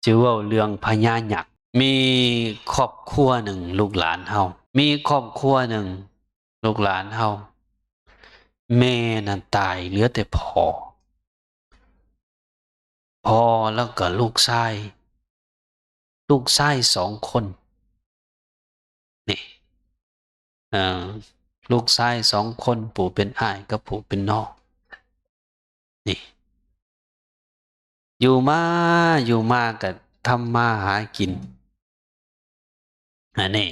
จะเว้าเรื่องพญายักษ์มีครอบครัวหนึ่งลูกหลานเฮามีครอบครัวหนึ่งลูกหลานเฮาแม่น่ะตายเหลือแต่พ่อแล้วก็ลูกชาย2 คนนี่ลูกชาย2 คนผู้เป็นอ้ายกับผู้เป็นน้องนี่อยู่มาก็ทำมาหากินอันนี้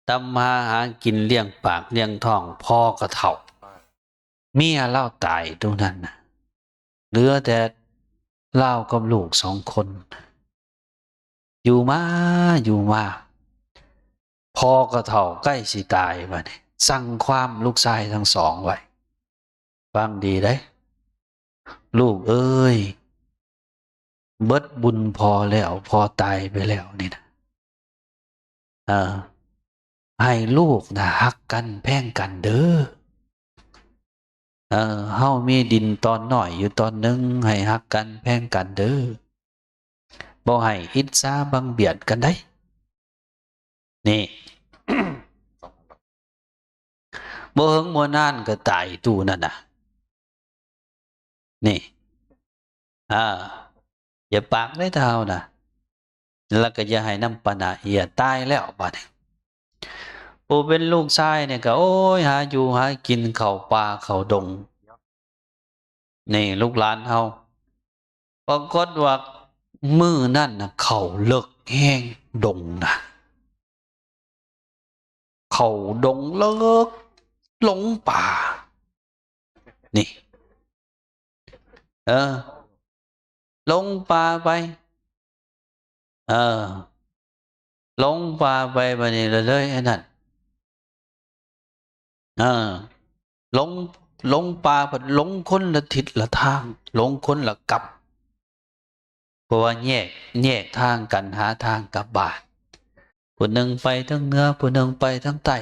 ทำมาหากินเลี้ยงปากเลี้ยงท้องพ่อก็เฒ่าเมียเล่าตายตรงนั้นน่ะเหลือแต่เล่ากับลูก2 คนอยู่มาพ่อก็เฒ่าใกล้สิตายบัดนี้สั่งความลูกชายทั้ง2ไว้ฟังดีเด้ลูกเอ้ยเบิดบุญพอแล้วพอตายไปแล้วนี่นะให้ลูกนะฮักกันแพ่งกันเด้อเฮามีดินตอนน้อยอยู่ตอนหนึ่งให้ฮักกันแพ่งกันเด้อบ่ให้อิจฉาบังเบียดกันได้นี่ บ่เฮิงบ่นานก็ตายตู้นั่นน่ะนี่อย่าปากได้เท่านะแล้วก็อย่าให้น้ำปานะเอียตายแล้วบัดนี้ผู้เป็นลูกชายเนี่ยก็โอ้ยหาอยู่หากินเข้าป่าเข้าดงนี่ลูกหลานเฮาปรากฏว่ามื้อนั้นน่ะเขาเลิกแห้งดงนะเขาดงเลิกหลงป่านี่ลงป่าไปลงป่าไปบัดนี้เลยไอ้นั่นลงป่าเพิ่นหลงคนละทิศละทางหลงคนละกลับเพราะว่าแยกทางกันหาทางกลับบ้านผู้หนึ่งไปทางเหนือผู้หนึ่งไปทางใต้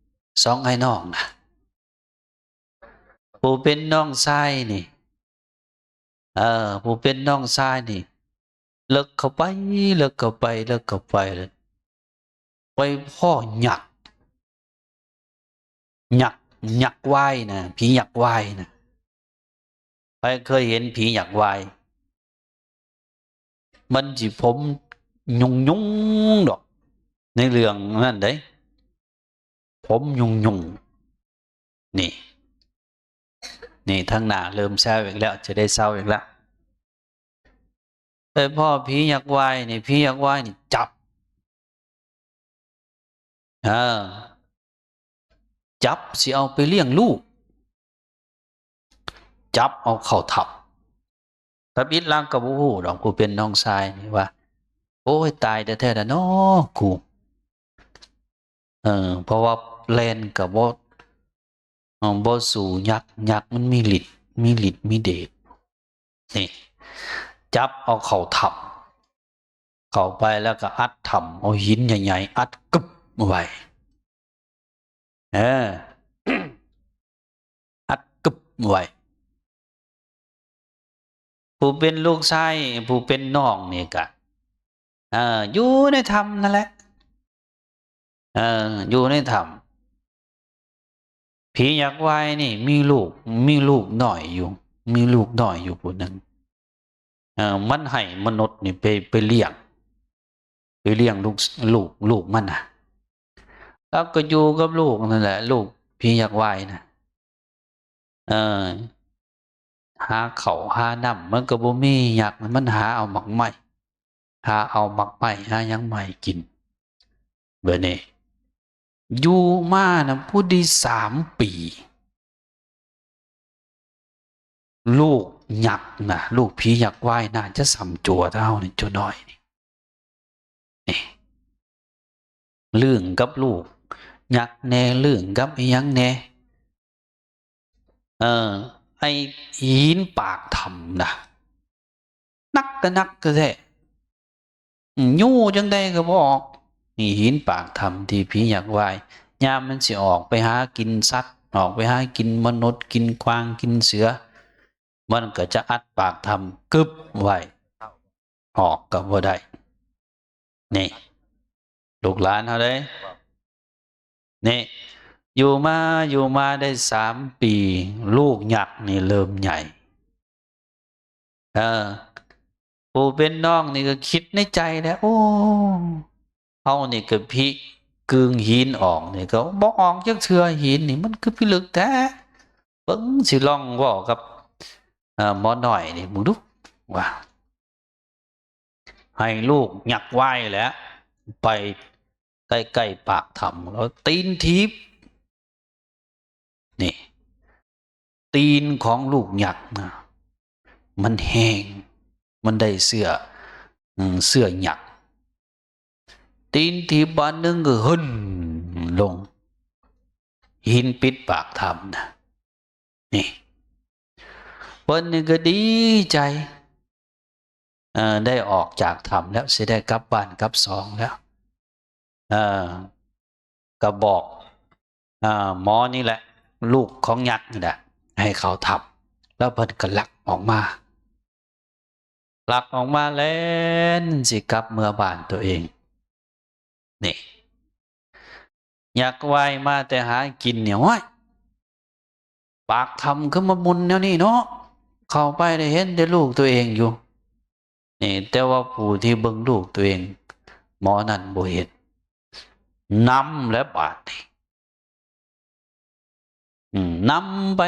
2ไอ้น้องนะผู้เป็นน้องชายนี่ผู้เป็นน้องชายนี่เลิกเข้าไปเลยไปพ่อหยักวายนะผีหยักวายนะไปเคยเห็นผีหยักวายมันสิผมยุงดอกในเรื่องนั่นเด้ผมยุงนี่ทางหน้าเริ่มแซวอีกแล้วจะได้เศร้าอีกแล้วแต่พ่อผีหยักวายนี่จับจับสิเอาไปเลี้ยงลูกจับเอาเข้าทับทับอิดล่างกับบ่ฮู้ดอกกูเป็นน้องชายนี่ว่าโอ้ยตายแท้ๆน่ะเนาะกูเพราะว่าแล่นก็บ่สู้ยักษ์มันมีฤทธิ์มีเดชนี่จับเอาเข้าถ้ำเข้าไปแล้วก็อัดถ้ำเอาหินใหญ่ๆอัดกึบไว้อัดกึบไว้ผู้เป็นลูกชายผู้เป็นน้องนี่ก็อยู่ในถ้ำนั่นแหละอยู่ในถ้ำผียักษ์วายนี่มีลูกน้อยอยู่ผู้หนึ่งมันให้มนุษย์นี่ไปเลี้ยงลูกมันนะแล้วก็อยู่กับลูกนั่นแหละลูกผียักษ์วายนะหาเขาหาน้ำมันก็บ่มียักษ์มันหาเอาหมักไม้หาหยังไม้กินเบิ่นี้อยู่มานะผู้ดี3 ปีลูกยักษ์นะลูกผียักษ์วายน่าจะสำจัวเท่านี่จัวน้อยนี่เรื่องกับลูกยักษ์แน่เรื่องกับอีหยังแน่ไอ้หินปากถ้ำนะนักก็แท้ยู่จังได้ก็บ่ออกนี่หินปากถ้ำที่ผียักษ์วายยามมันสิออกไปหากินสัตว์ออกไปหากินมนุษย์กินกวางกินเสือมันก็จะอัดปากถ้ำกึบไว้ ออกก็บ่ได้นี่ลูกหลานเฮาเด้นี่อยู่มาได้3 ปีลูกยักษ์นี่เริ่มใหญ่ผู้เป็นน้องนี่ก็คิดในใจแล้วโอ้เฮานี่ก็พิกึ่งหินออกนี่ก็บ่ออกจักเทื่อหินนี่มันคือพิลึกแท้เบิ่งสิลองเว้ากับหมอน้อยนี่มึงดูว่าให้ลูกยักษ์ไหว้แหล้วไปใกล้ๆปากถ้ำแล้วตีนทิพย์นี่ตีนของลูกยักษ์นะมันแห้งมันได้เสื้อหยักตีนที่บ้านนึงก็หึ่นลงหินปิดปากถ้ำนะนี่เพิ่นนี่ก็ดีใจได้ออกจากถ้ำแล้วสิได้กลับบ้านกลับซองแล้วก็บอกหมอนี่แหละลูกของยักษ์นี่แหละให้เขาทำแล้วเพิ่นก็ลักออกมาแล้วสิกลับเมื่อบ้านตัวเองนี่อยากไหวมาแต่หากินเนี่ยว้ยปากทำขึ้นมามุนแนวนี้เนาะเข้าไปได้เห็นแต่ลูกตัวเองอยู่นี่แต่ว่าผู้ที่เบิ่งลูกตัวเองหมอนั่นบ่เห็นนำและบาดนี่นำไป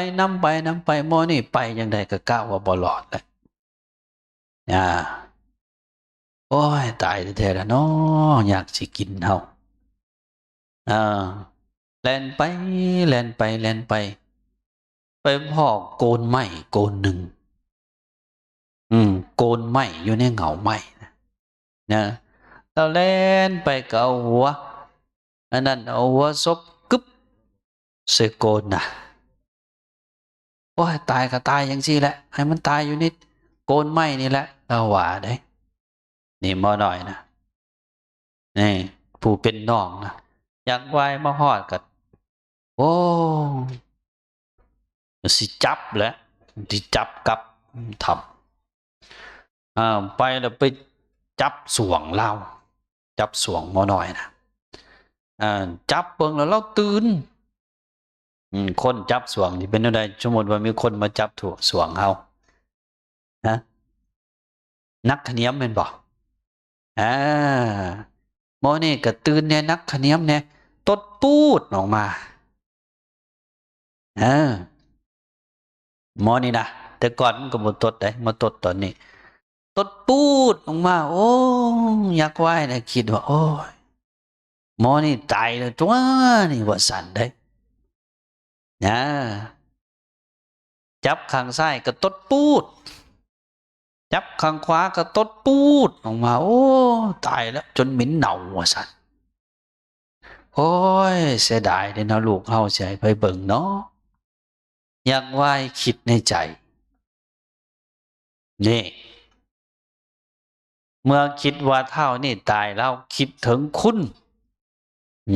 หมอนี่ไปยังไดก็กะว่าบ่รอดแหละโอ้ยตายแท้ๆแล้วเนาะอยากสิกินเฮาแล่นไปไปพ่อโกนไม้โกนหนึ่งโกนไม้อยู่ในเหงาไม้นะเราเล่นไปก็เอาหัวอันนั้นเอาหัวซบกึบเสยโกนนะโอ้ยตายก็ตายอย่างซี่แหละให้มันตายอยู่นิดโกนไม้นี่แหละเราว่าได้นี่หมอหน่อยนะนี่ผู้เป็นน้องนะอยากไหวมาฮอดกันโอ้สิจับแหละสิจับกับทำไปแล้วไปจับสวงเราจับสวงหมอหน่อยนะจับเบิ่งแล้วเราตื่นคนจับสวงนี่เป็นอะไรสมมติว่ามีคนมาจับถูกสวงเฮานะนักขะเนียมเป็นบ่หมอนี่ก็ตื่นเนี่ยนักขะเนียมเนี่ยตดปูดออกมาหมอนี่นะแต่ก่อนมันก็บ่ตดได้มาตดตอนนี้ตดปูดออกมาโอ้อยากไหว้นะคิดว่าโอ้ยหมอนี่ตายแล้วตัวนี่ว่าสั่นได้จับข้างซ้ายก็ตดปูดจับข้างขวาก็ตดปูดออกมาโอ้ตายแล้วจนเหม็นเน่าว่าสั่นโอ้ยเสียดายเด้อนะลูกเฮาสิให้ไปเบิ่งเนาะอยากไหว้คิดในใจนี่เมื่อคิดว่าเท่านี่ตายแล้วคิดถึงคุณ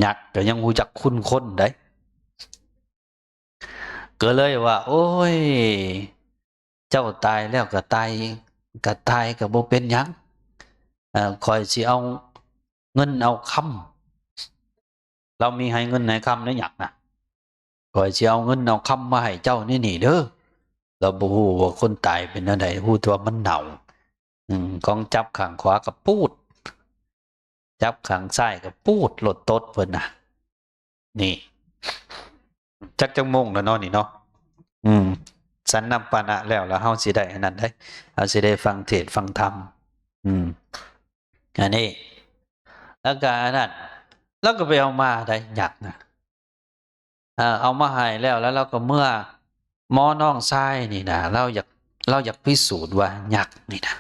ยักษ์ก็ยังรู้จักคุณคนได้ก็เลยว่าโอ้ยเจ้าตายแล้วก็ตายก็บ่เป็นหยังข้อยสิเอาเงินเอาคำเรามีให้เงินให้คำได้หยังน่ะข้อยสิเอาเงินเอาคำมาให้เจ้านี่เด้อเราบ่ฮู้ว่าคนตายเป็นจังไดฮู้แต่ว่ามันเน่าของจับข้างขวาก็ปูดจับข้างซ้ายก็ปูดโลดตดเพิ่นน่ะนี่จักจังโมงแล้วเนาะนี่เนาะสันนำปานะแล้วเฮาสิได้อันนั้นได้เฮาสิได้ฟังเทศน์ฟังธรรมอันนี้แล้วก็อันนั้นแล้วก็ไปเอามาได้ยักษ์นะเอามาให้แล้วเราก็เมื่อหมอน้องชายนี่นะเราอยากพิสูจน์ว่ายักษ์นี่นะ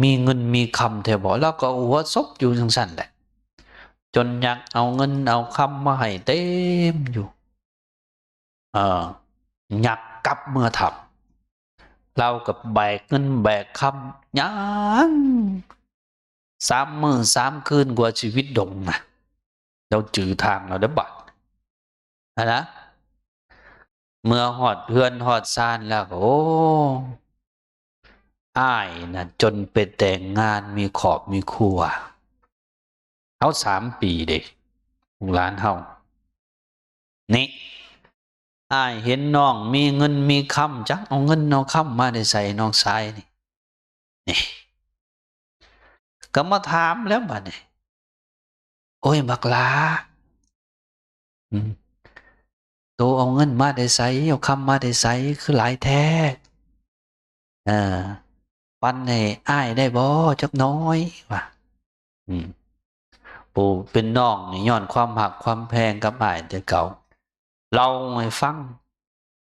มีเงินมีคำแท้บ่เราก็หัวซบอยู่จังซั่นแหละจนยักษ์เอาเงินเอาคำมาให้เต็มอยู่ยักษ์กลับเมื่อทับเรากับแบกเงินแบกคำยัง3 มื้อ 3 คืนกว่าชีวิตดงนะเราจือทางเราได้บัดนะเมื่อหอดเฮือนหอดซานแล้วโอ้ อ้ายนะจนไปแต่งงานมีครอบมีครัวเอา3 ปีเด็กหลานเฮานี่อ้ายเห็นน้องมีเงินมีคำจักเอาเงินเอาคำมาได้ใส่น้องชายนี่ก็มาถามแล้วบัดนี้โอ้ยบักหลาอืมโตเอาเงินมาได้ใส่เอาคำมาได้ใส่คือหลายแท้เออปันให้อ้ายได้บ่จักน้อยว่ะอืมปู่เป็นน้องนี่ย้อนความหักความแพงกับอ้ายแต่เก่าเราให้ฟัง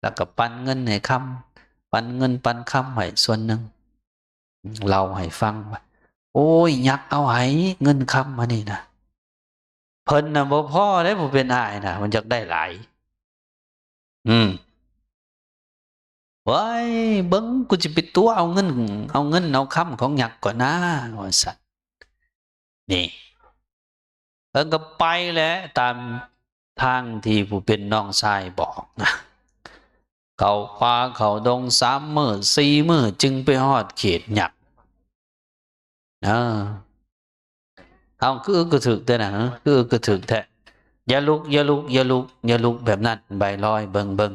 แล้วก็ปันเงินให้คำปันเงินปันคำให้ส่วนหนึ่งเราให้ฟังว่าโอ้ยยักเอาให้เงินคำมานี่นะเพิ่นน่ะบ่พอได้บ่เป็นอ้ายน่ะมันอยากได้หลายอืมเว้ยเบิ่งกูสิไปตัวเอาเงินเอาคำของยักษ์ก่อนนะว่าซั่นนี่เพิ่นก็ไปแหละตามทางที่ผู้เป็นน้องชายบอกนะเข้าป่าเข้าดง3 มื้อ4 มื้อจึงไปฮอดเขตยักษ์เออเอาคืออึกกระถึกแต่น่ะคืออึกกระถึกแท้อย่าลุกอย่าลุกอย่าลุกอย่าลุกแบบนั้นใบลอยเบิ่ง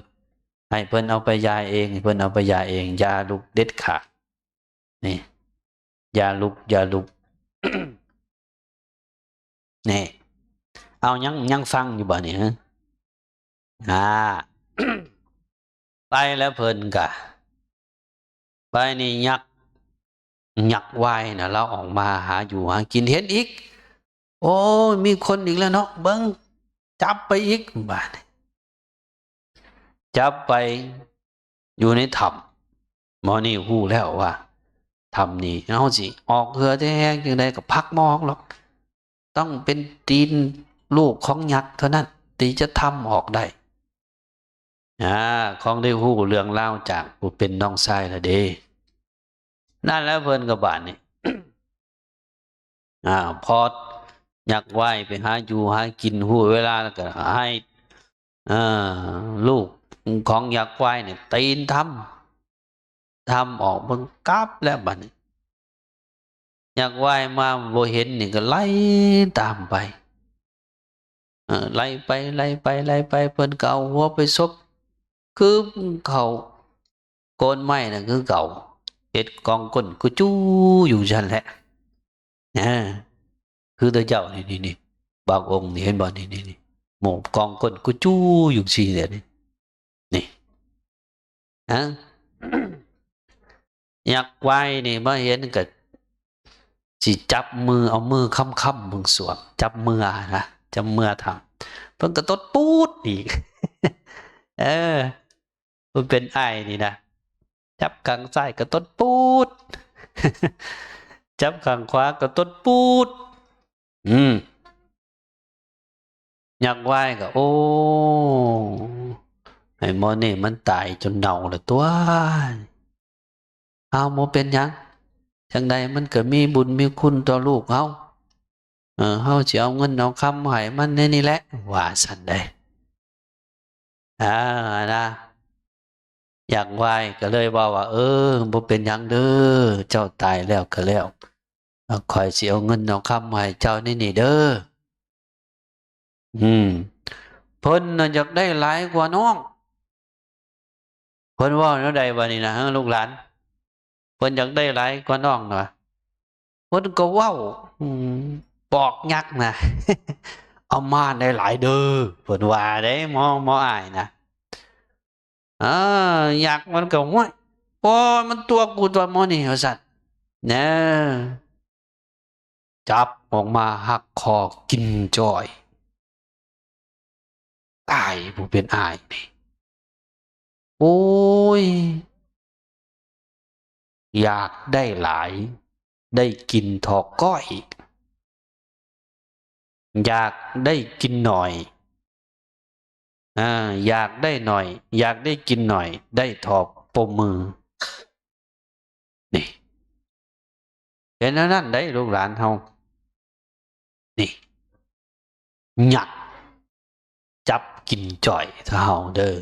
ให้เพิ่นเอาไปยาเองให้เพิ่นเอาไปยาเองอย่าลุกเด็ดขาดนี่อย่าลุกอย่าลุก นี่เอายังฟังอยู่บ่นี่ฮะอ่า ไปแล้วเพิ่นกะไปนี่ยักษ์วายนะเราออกมาหาอยู่หากินเห็นอีกโอ้ยมีคนอีกแล้วเนาะเบิ่งจับไปอีกบาดนี้จับไปอยู่ในถ้ำหมอนี่ฮู้แล้วว่าถ้ำนี่เฮาสิออกเหือแท้แฮงจังไดก็พักบ่ออกหรอกต้องเป็นตีนลูกของยักษ์เท่านั้นที่จะทำออกได้ของได้ฮู้เรื่องราวจากผู้เป็นน้องชายละเด้นั่นแล้วเพิ่นก็บาดนี้ พอยักไหว้ไปหาอยู่หากินฮู้เวลาแล้วก็ให้ลูกของยักษ์ไหว้เนี่ยตีนทำออกเบิ่งกลับแล้วบัดนี้ยักษ์ไหว้มาบ่เห็นนี่ก็ไล่ตามไปไล่ไปไล่ไปไล่ไปเพิ่นก็เอาหัวไปซบคือเขาโกนไม้น่ะคือเก่าเฮ็ดกองก้นกูจู้อยู่ซั่นแหละคือตัวเจ้านี่บางองค์นี่เห็นบ่นี่หมู่กองก้นกูจู้อยู่ซี่เนี่ยนี่ฮะ ยักษ์ไว้นี่มาเห็นก็สิจับมือเอามือค้ำๆมึงสวมจับมือนะจับมือทำเพิ่นก็ตดปูดอีก เออมันเป็นไอ้นี่นะจับข้างซ้ายก็ตดปูด จับข้างขวาก็ตดปูดยักษ์ไหว้ก็โอ้ไอ้หมอนี่มันตายจนเน่าเลยตัวเอาโมเป็นหยังจังใดมันก็มีบุญมีคุณต่อลูกเฮาเฮาสิเอาเงินเอาคำให้มันในนี่แหละว่าซั่นได้นะอยากไหว้ก็เลยว่าบ่เป็นหยังเด้อเจ้าตายแล้วก็แล้วข้อยสิเอาเงินเอาคำให้เจ้าในนี่เด้อเพิ่นน่ะอยากได้หลายกว่าน้องเพิ่นเว้าแนวใดบัดนี้นะลูกหลานเพิ่นอยากได้หลายกว่าน้องน่ะเพิ่นก็เว้าบอกยักษ์นะ เอามาได้หลายเด้อเพิ่นว่าเด้หมออ้ายนะยักษ์มันก็ว่าโอ้ยมันตัวกูตัวหมอนี่ว่าซั่นแน่จับออกมาหักคอกินจ้อยตายผู้เป็นอ้ายนี่โอ้ยอยากได้หลายได้กินทอก้อยอยากได้กินหน่อยอยากได้หน่อยอยากได้กินหน่อยได้ทอปมมือนี่เห็นนั่นได้ลูกหลานเฮานี่หยักจับกินจ่อยเฮาเด้อ